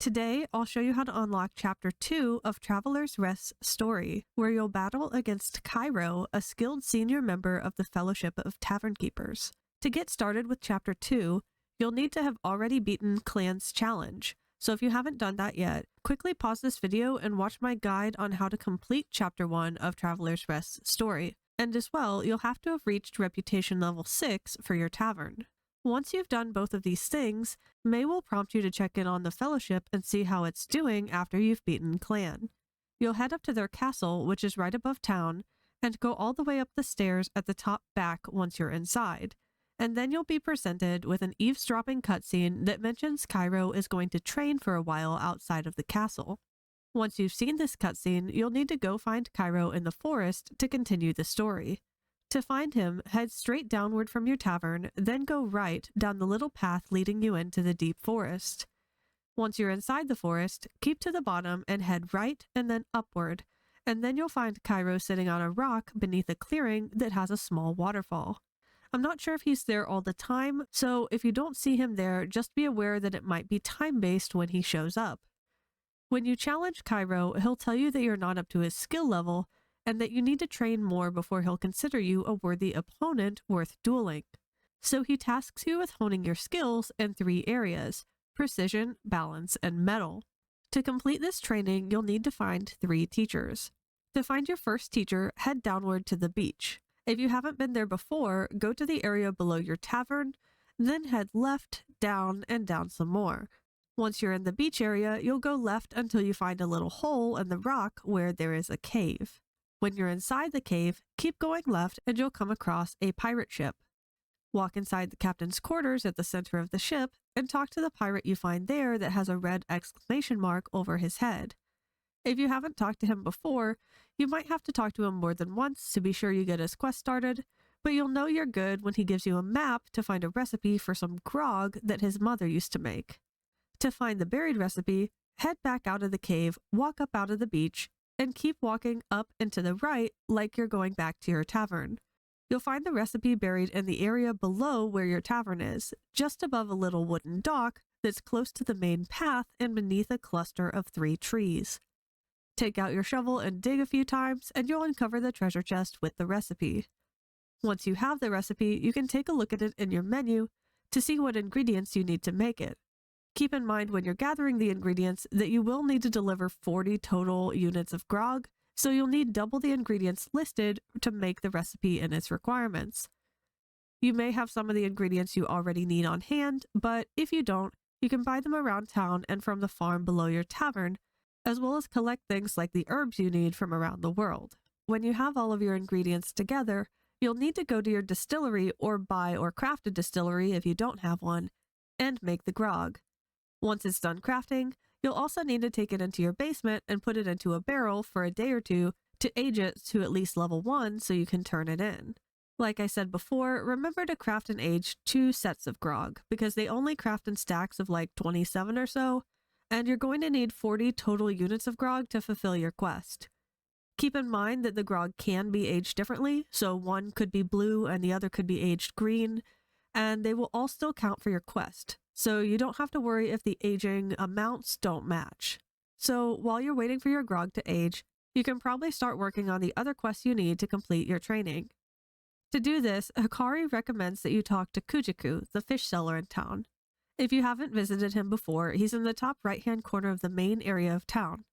Today, I'll show you how to unlock Chapter 2 of Traveler's Rest's story, where you'll battle against Kyroh, a skilled senior member of the Fellowship of Tavernkeepers. To get started with Chapter 2, you'll need to have already beaten Klayn's challenge, so if you haven't done that yet, quickly pause this video and watch my guide on how to complete Chapter 1 of Traveler's Rest's story. And as well, you'll have to have reached Reputation Level 6 for your tavern. Once you've done both of these things, May will prompt you to check in on the Fellowship and see how it's doing after you've beaten Klayn. You'll head up to their castle, which is right above town, and go all the way up the stairs at the top back once you're inside. And then you'll be presented with an eavesdropping cutscene that mentions Kyroh is going to train for a while outside of the castle. Once you've seen this cutscene, you'll need to go find Kyroh in the forest to continue the story. To find him, head straight downward from your tavern, then go right down the little path leading you into the deep forest. Once you're inside the forest, keep to the bottom and head right and then upward, and then you'll find Kyroh sitting on a rock beneath a clearing that has a small waterfall. I'm not sure if he's there all the time, so if you don't see him there, just be aware that it might be time-based when he shows up. When you challenge Kyroh, he'll tell you that you're not up to his skill level, and that you need to train more before he'll consider you a worthy opponent worth dueling. So he tasks you with honing your skills in 3 areas: precision, balance, and mettle. To complete this training, you'll need to find 3 teachers. To find your first teacher, head downward to the beach. If you haven't been there before, go to the area below your tavern, then head left, down, and down some more. Once you're in the beach area, you'll go left until you find a little hole in the rock where there is a cave. When you're inside the cave, keep going left and you'll come across a pirate ship. Walk inside the captain's quarters at the center of the ship and talk to the pirate you find there that has a red exclamation mark over his head. If you haven't talked to him before, you might have to talk to him more than once to be sure you get his quest started, but you'll know you're good when he gives you a map to find a recipe for some grog that his mother used to make. To find the buried recipe, head back out of the cave, walk up out of the beach, and keep walking up and to the right like you're going back to your tavern. You'll find the recipe buried in the area below where your tavern is, just above a little wooden dock that's close to the main path and beneath a cluster of 3 trees. Take out your shovel and dig a few times, and you'll uncover the treasure chest with the recipe. Once you have the recipe, you can take a look at it in your menu to see what ingredients you need to make it. Keep in mind when you're gathering the ingredients that you will need to deliver 40 total units of grog, so you'll need double the ingredients listed to make the recipe and its requirements. You may have some of the ingredients you already need on hand, but if you don't, you can buy them around town and from the farm below your tavern, as well as collect things like the herbs you need from around the world. When you have all of your ingredients together, you'll need to go to your distillery or buy or craft a distillery if you don't have one, and make the grog. Once it's done crafting, you'll also need to take it into your basement and put it into a barrel for a day or two to age it to at least level 1 so you can turn it in. Like I said before, remember to craft and age 2 sets of grog, because they only craft in stacks of like 27 or so, and you're going to need 40 total units of grog to fulfill your quest. Keep in mind that the grog can be aged differently, so one could be blue and the other could be aged green, and they will all still count for your quest. So you don't have to worry if the aging amounts don't match. So while you're waiting for your grog to age, you can probably start working on the other quests you need to complete your training. To do this, Hikari recommends that you talk to Kujaku, the fish seller in town. If you haven't visited him before, he's in the top right-hand corner of the main area of town,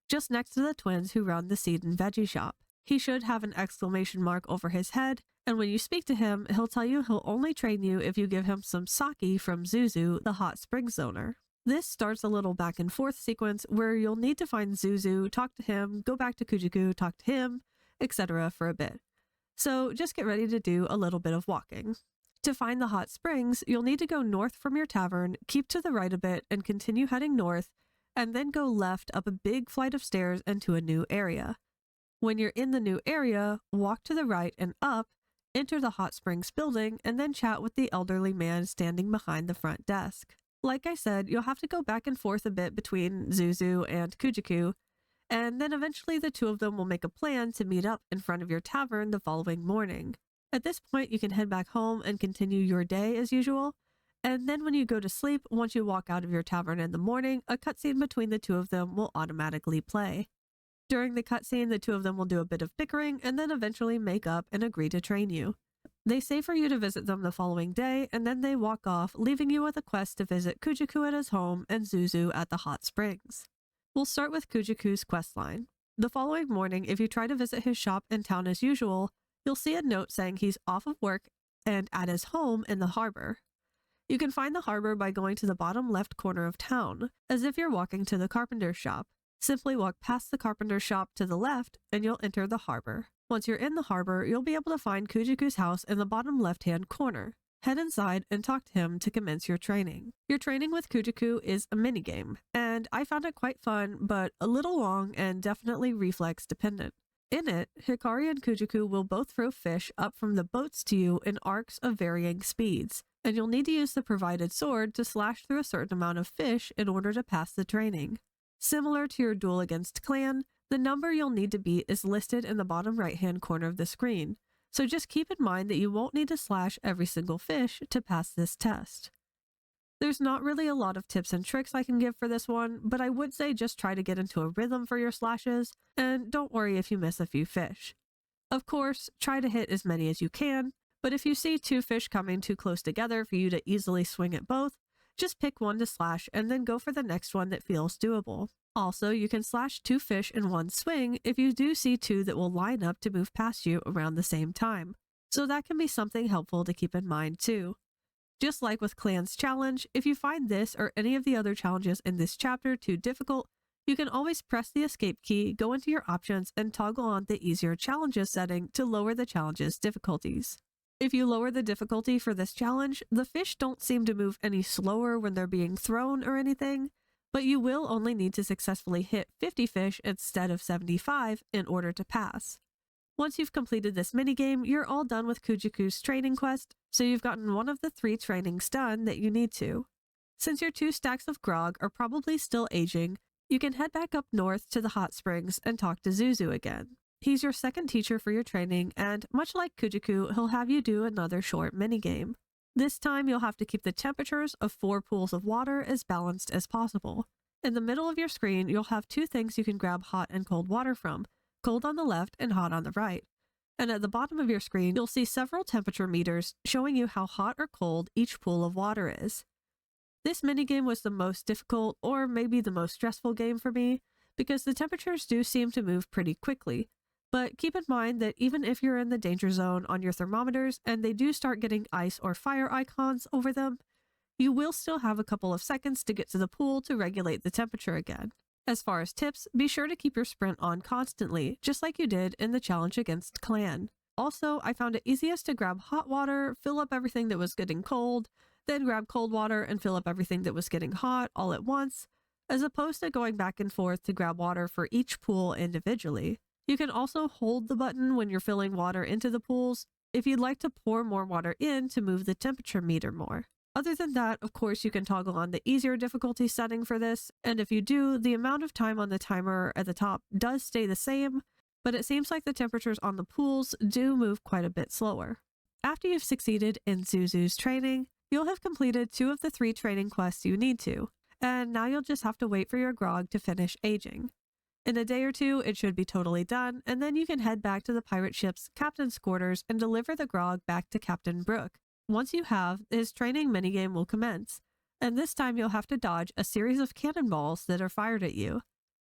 just next to the twins who run the seed and veggie shop. He should have an exclamation mark over his head, and when you speak to him, he'll tell you he'll only train you if you give him some sake from Zuzzu, the hot springs owner. This starts a little back and forth sequence where you'll need to find Zuzzu, talk to him, go back to Kujaku, talk to him, etc. for a bit. So just get ready to do a little bit of walking. To find the hot springs, you'll need to go north from your tavern, keep to the right a bit, and continue heading north, and then go left up a big flight of stairs into a new area. When you're in the new area, walk to the right and up, enter the hot springs building, and then chat with the elderly man standing behind the front desk. Like I said, you'll have to go back and forth a bit between Zuzzu and Kujaku, and then eventually the two of them will make a plan to meet up in front of your tavern the following morning. At this point, you can head back home and continue your day as usual, And then when you go to sleep, once you walk out of your tavern in the morning, a cutscene between the two of them will automatically play. During the cutscene, the two of them will do a bit of bickering and then eventually make up and agree to train you. They say for you to visit them the following day, and then they walk off, leaving you with a quest to visit Kujaku at his home and Zuzzu at the hot springs. We'll start with Kujaku's questline. The following morning, if you try to visit his shop in town as usual, you'll see a note saying he's off of work and at his home in the harbor. You can find the harbor by going to the bottom left corner of town, as if you're walking to the carpenter's shop. Simply walk past the carpenter's shop to the left, and you'll enter the harbor. Once you're in the harbor, you'll be able to find Kujaku's house in the bottom left-hand corner. Head inside and talk to him to commence your training. Your training with Kujaku is a minigame, and I found it quite fun, but a little long and definitely reflex dependent. In it, Hikari and Kujaku will both throw fish up from the boats to you in arcs of varying speeds, and you'll need to use the provided sword to slash through a certain amount of fish in order to pass the training. Similar to your duel against Klayn, the number you'll need to beat is listed in the bottom right-hand corner of the screen, so just keep in mind that you won't need to slash every single fish to pass this test. There's not really a lot of tips and tricks I can give for this one, but I would say just try to get into a rhythm for your slashes, and don't worry if you miss a few fish. Of course, try to hit as many as you can, but if you see two fish coming too close together for you to easily swing at both, just pick one to slash and then go for the next one that feels doable. Also, you can slash two fish in one swing if you do see two that will line up to move past you around the same time, so that can be something helpful to keep in mind too. Just like with Klayn's challenge, if you find this or any of the other challenges in this chapter too difficult, you can always press the escape key, go into your options, and toggle on the easier challenges setting to lower the challenge's difficulties. If you lower the difficulty for this challenge, the fish don't seem to move any slower when they're being thrown or anything, but you will only need to successfully hit 50 fish instead of 75 in order to pass. Once you've completed this minigame, you're all done with Kujaku's training quest, so you've gotten one of the 3 trainings done that you need to. Since your 2 stacks of grog are probably still aging, you can head back up north to the hot springs and talk to Zuzzu again. He's your second teacher for your training, and much like Kujaku, he'll have you do another short minigame. This time you'll have to keep the temperatures of 4 pools of water as balanced as possible. In the middle of your screen, you'll have 2 things you can grab hot and cold water from, cold on the left and hot on the right. And at the bottom of your screen, you'll see several temperature meters showing you how hot or cold each pool of water is. This minigame was the most difficult, or maybe the most stressful game for me, because the temperatures do seem to move pretty quickly. But keep in mind that even if you're in the danger zone on your thermometers and they do start getting ice or fire icons over them, you will still have a couple of seconds to get to the pool to regulate the temperature again. As far as tips, be sure to keep your sprint on constantly, just like you did in the challenge against Klayn. Also, I found it easiest to grab hot water, fill up everything that was getting cold, then grab cold water and fill up everything that was getting hot all at once, as opposed to going back and forth to grab water for each pool individually. You can also hold the button when you're filling water into the pools if you'd like to pour more water in to move the temperature meter more. Other than that, of course, you can toggle on the easier difficulty setting for this, and if you do, the amount of time on the timer at the top does stay the same, but it seems like the temperatures on the pools do move quite a bit slower. After you've succeeded in Zuzzu's training, you'll have completed 2 of the 3 training quests you need to, and now you'll just have to wait for your grog to finish aging. In a day or 2, it should be totally done, and then you can head back to the pirate ship's captain's quarters and deliver the grog back to Captain Brook. Once you have, his training minigame will commence, and this time you'll have to dodge a series of cannonballs that are fired at you.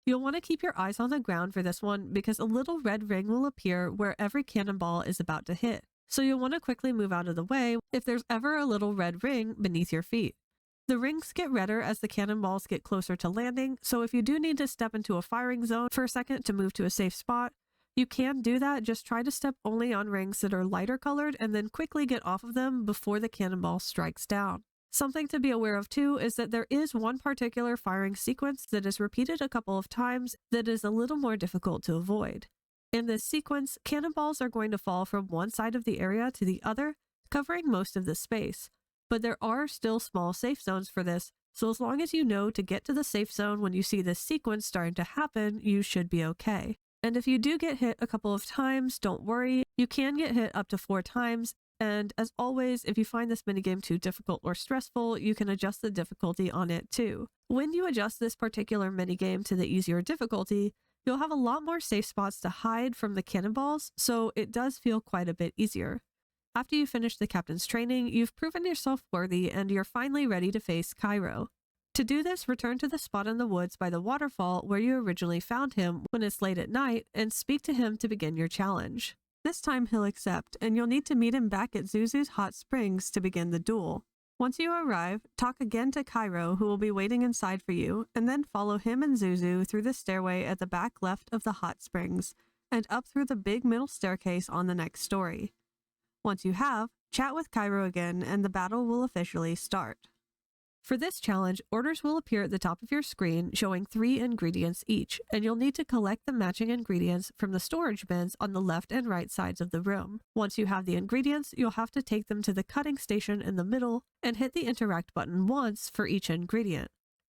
You'll want to keep your eyes on the ground for this one because a little red ring will appear where every cannonball is about to hit, so you'll want to quickly move out of the way if there's ever a little red ring beneath your feet. The rings get redder as the cannonballs get closer to landing, so if you do need to step into a firing zone for a second to move to a safe spot, you can do that. Just try to step only on rings that are lighter colored and then quickly get off of them before the cannonball strikes down. Something to be aware of too is that there is one particular firing sequence that is repeated a couple of times that is a little more difficult to avoid. In this sequence, cannonballs are going to fall from one side of the area to the other, covering most of the space. But there are still small safe zones for this, so as long as you know to get to the safe zone when you see this sequence starting to happen, you should be okay. And if you do get hit a couple of times, don't worry, you can get hit up to 4 times, And as always, if you find this minigame too difficult or stressful, you can adjust the difficulty on it too. When you adjust this particular minigame to the easier difficulty, you'll have a lot more safe spots to hide from the cannonballs, so it does feel quite a bit easier. After you finish the captain's training, you've proven yourself worthy and you're finally ready to face Kyroh. To do this, return to the spot in the woods by the waterfall where you originally found him when it's late at night and speak to him to begin your challenge. This time he'll accept, and you'll need to meet him back at Zuzzu's hot springs to begin the duel. Once you arrive, talk again to Kyroh, who will be waiting inside for you, and then follow him and Zuzzu through the stairway at the back left of the hot springs, and up through the big middle staircase on the next story. Once you have, chat with Kyroh again, and the battle will officially start. For this challenge, orders will appear at the top of your screen showing 3 ingredients each, and you'll need to collect the matching ingredients from the storage bins on the left and right sides of the room. Once you have the ingredients, you'll have to take them to the cutting station in the middle and hit the interact button once for each ingredient.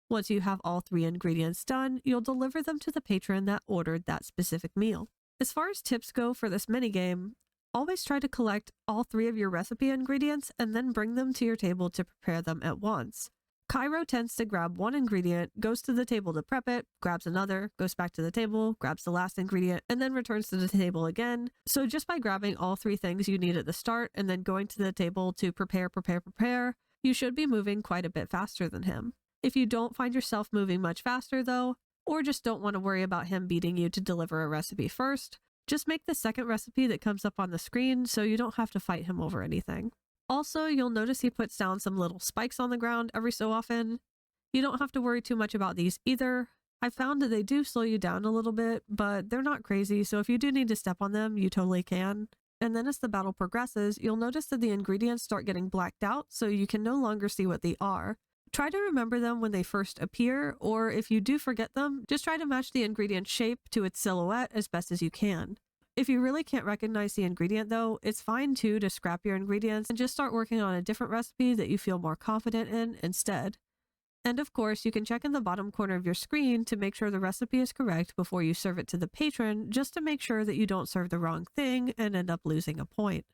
Once you have all 3 ingredients done, you'll deliver them to the patron that ordered that specific meal. As far as tips go for this minigame, always try to collect all 3 of your recipe ingredients and then bring them to your table to prepare them at once. Kyroh tends to grab one ingredient, goes to the table to prep it, grabs another, goes back to the table, grabs the last ingredient, and then returns to the table again. So just by grabbing all 3 things you need at the start and then going to the table to prepare, you should be moving quite a bit faster than him. If you don't find yourself moving much faster though, or just don't want to worry about him beating you to deliver a recipe first, just make the second recipe that comes up on the screen so you don't have to fight him over anything. Also, you'll notice he puts down some little spikes on the ground every so often. You don't have to worry too much about these either. I found that they do slow you down a little bit, but they're not crazy, so if you do need to step on them, you totally can. And then as the battle progresses, you'll notice that the ingredients start getting blacked out, so you can no longer see what they are. Try to remember them when they first appear, or if you do forget them, just try to match the ingredient shape to its silhouette as best as you can. If you really can't recognize the ingredient though, it's fine too to scrap your ingredients and just start working on a different recipe that you feel more confident in instead. And of course, you can check in the bottom corner of your screen to make sure the recipe is correct before you serve it to the patron, just to make sure that you don't serve the wrong thing and end up losing a point.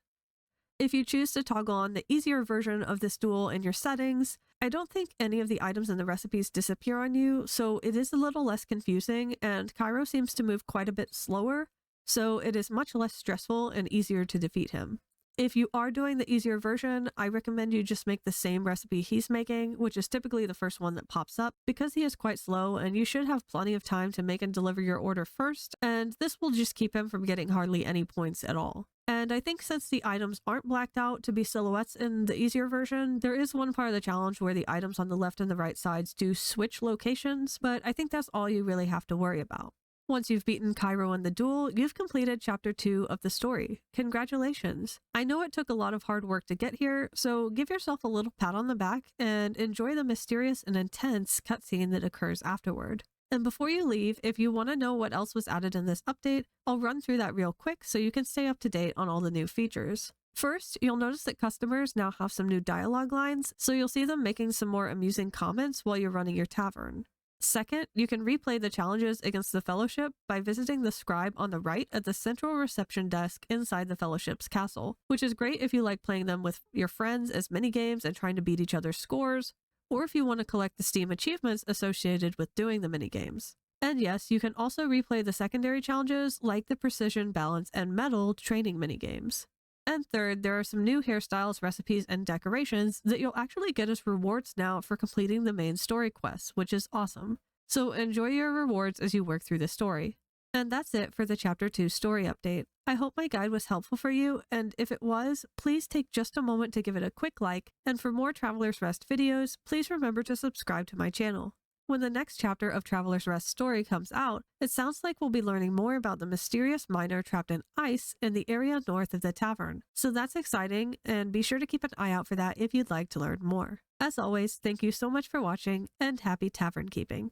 If you choose to toggle on the easier version of this duel in your settings, I don't think any of the items in the recipes disappear on you, so it is a little less confusing, and Kyroh seems to move quite a bit slower, so it is much less stressful and easier to defeat him. If you are doing the easier version, I recommend you just make the same recipe he's making, which is typically the first one that pops up, because he is quite slow and you should have plenty of time to make and deliver your order first, and this will just keep him from getting hardly any points at all. And I think since the items aren't blacked out to be silhouettes in the easier version, there is one part of the challenge where the items on the left and the right sides do switch locations, but I think that's all you really have to worry about. Once you've beaten Kyroh in the duel, you've completed Chapter 2 of the story. Congratulations! I know it took a lot of hard work to get here, so give yourself a little pat on the back and enjoy the mysterious and intense cutscene that occurs afterward. And before you leave, if you want to know what else was added in this update, I'll run through that real quick so you can stay up to date on all the new features. First, you'll notice that customers now have some new dialogue lines, so you'll see them making some more amusing comments while you're running your tavern. Second, you can replay the challenges against the Fellowship by visiting the Scribe on the right at the central reception desk inside the Fellowship's castle, which is great if you like playing them with your friends as minigames and trying to beat each other's scores, or if you want to collect the Steam achievements associated with doing the minigames. And yes, you can also replay the secondary challenges like the Precision, Balance, and Mettle training minigames. And third, there are some new hairstyles, recipes, and decorations that you'll actually get as rewards now for completing the main story quests, which is awesome. So enjoy your rewards as you work through the story. And that's it for the Chapter 2 story update. I hope my guide was helpful for you, and if it was, please take just a moment to give it a quick like, and for more Traveler's Rest videos, please remember to subscribe to my channel. When the next chapter of Traveler's Rest story comes out, it sounds like we'll be learning more about the mysterious miner trapped in ice in the area north of the tavern. So that's exciting, and be sure to keep an eye out for that if you'd like to learn more. As always, thank you so much for watching, and happy tavern keeping!